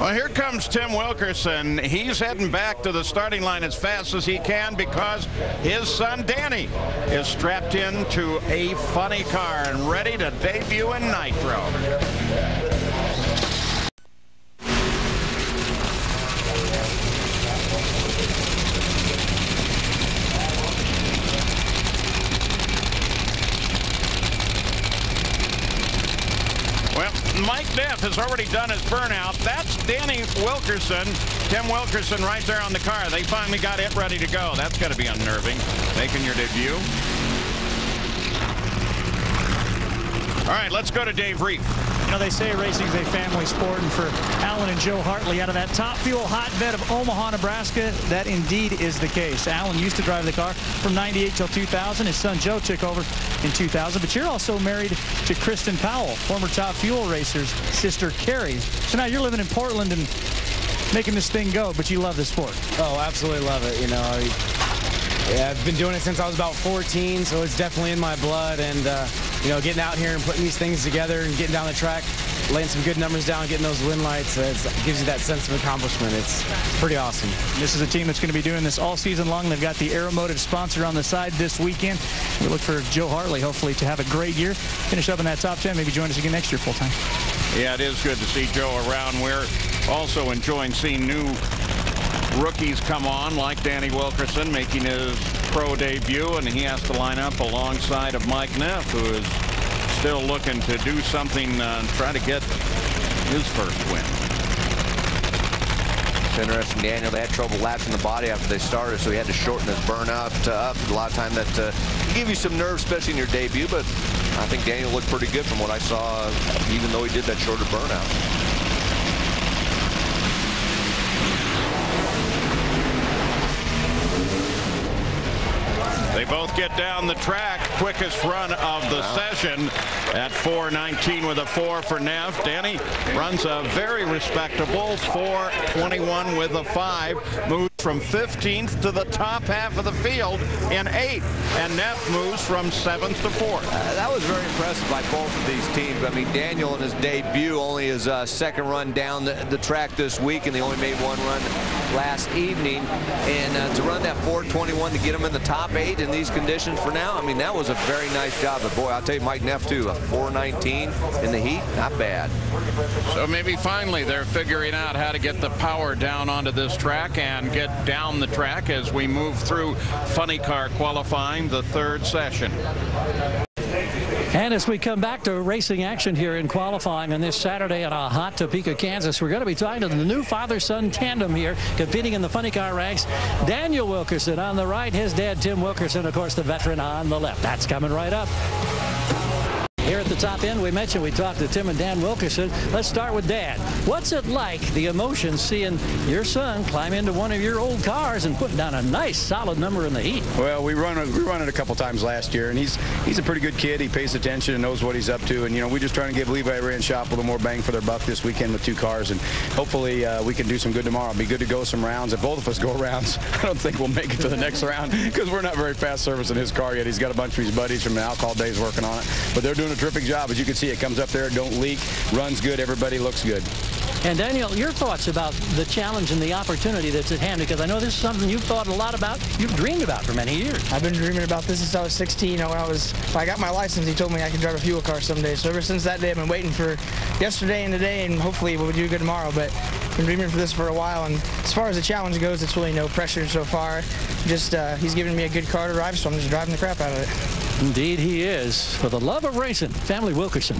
Well, here comes Tim Wilkerson. He's heading back to the starting line as fast as he can because his son Danny is strapped into a funny car and ready to debut in Nitro. Mike Neff has already done his burnout. That's Danny Wilkerson, Tim Wilkerson right there on the car. They finally got it ready to go. That's got to be unnerving, making your debut. All right, let's go to Dave Reef. You know, they say racing is a family sport, and for Alan and Joe Hartley out of that Top Fuel hotbed of Omaha, Nebraska, that indeed is the case. Alan used to drive the car from '98 till 2000. His son Joe took over in 2000. But you're also married to Kristen Powell, former Top Fuel racer's sister Carrie. So now you're living in Portland and making this thing go, but you love the sport. Oh, absolutely love it. You know, yeah, I've been doing it since I was about 14, so it's definitely in my blood. And you know, getting out here and putting these things together and getting down the track, laying some good numbers down, getting those win lights, it gives you that sense of accomplishment. It's pretty awesome. This is a team that's going to be doing this all season long. They've got the Aeromotive sponsor on the side this weekend. We look for Joe Hartley, hopefully, to have a great year, finish up in that top 10, maybe join us again next year full-time. Yeah, it is good to see Joe around. We're also enjoying seeing new rookies come on, like Danny Wilkerson making his pro debut, and he has to line up alongside of Mike Neff, who is still looking to do something, try to get his first win. It's interesting, Daniel, they had trouble latching the body after they started, so he had to shorten his burnout up. A lot of time that can give you some nerves, especially in your debut, but I think Daniel looked pretty good from what I saw, even though he did that shorter burnout. They both get down the track. Quickest run of the session at 4:19 with a 4 for Neff. Danny runs a very respectable 4:21 with a 5. Moves from 15th to the top half of the field in 8th. And Neff moves from 7th to 4th. That was very impressive by both of these teams. I mean, Daniel in his debut, only his second run down the track this week, and they only made one run last evening. And to run that 4:21 to get him in the top 8 in these conditions for now, I mean, that was a very nice job. But boy, I'll tell you, Mike Neff too, a 4:19 in the heat, not bad. So maybe finally they're figuring out how to get the power down onto this track and get down the track as we move through funny car qualifying, the third session. And as we come back to racing action here in qualifying on this Saturday in a hot Topeka, Kansas, we're going to be talking to the new father-son tandem here competing in the funny car ranks. Daniel Wilkerson on the right, his dad Tim Wilkerson, of course, the veteran on the left. That's coming right up. Here at the top end, we mentioned we talked to Tim and Dan Wilkerson. Let's start with Dad. What's it like, the emotion, seeing your son climb into one of your old cars and put down a nice, solid number in the heat? Well, we run it a couple times last year, and he's a pretty good kid. He pays attention and knows what he's up to. And, you know, we're just trying to give Levi Ray and Shop a little more bang for their buck this weekend with 2 cars. And hopefully we can do some good tomorrow. It'll be good to go some rounds. If both of us go rounds, I don't think we'll make it to the next round because we're not very fast servicing his car yet. He's got a bunch of his buddies from the alcohol days working on it. But they're doing a terrific job. As you can see, it comes up there, it don't leak, runs good, everybody looks good. And Daniel, your thoughts about the challenge and the opportunity that's at hand, because I know this is something you've thought a lot about, you've dreamed about for many years. I've been dreaming about this since I was 16. When I got my license, he told me I could drive a fuel car someday. So ever since that day, I've been waiting for yesterday and today, and hopefully we'll do good tomorrow. But I've been dreaming for this for a while, and as far as the challenge goes, it's really no pressure so far. Just he's giving me a good car to drive, so I'm just driving the crap out of it. Indeed he is. For the love of racing, Family Wilkerson.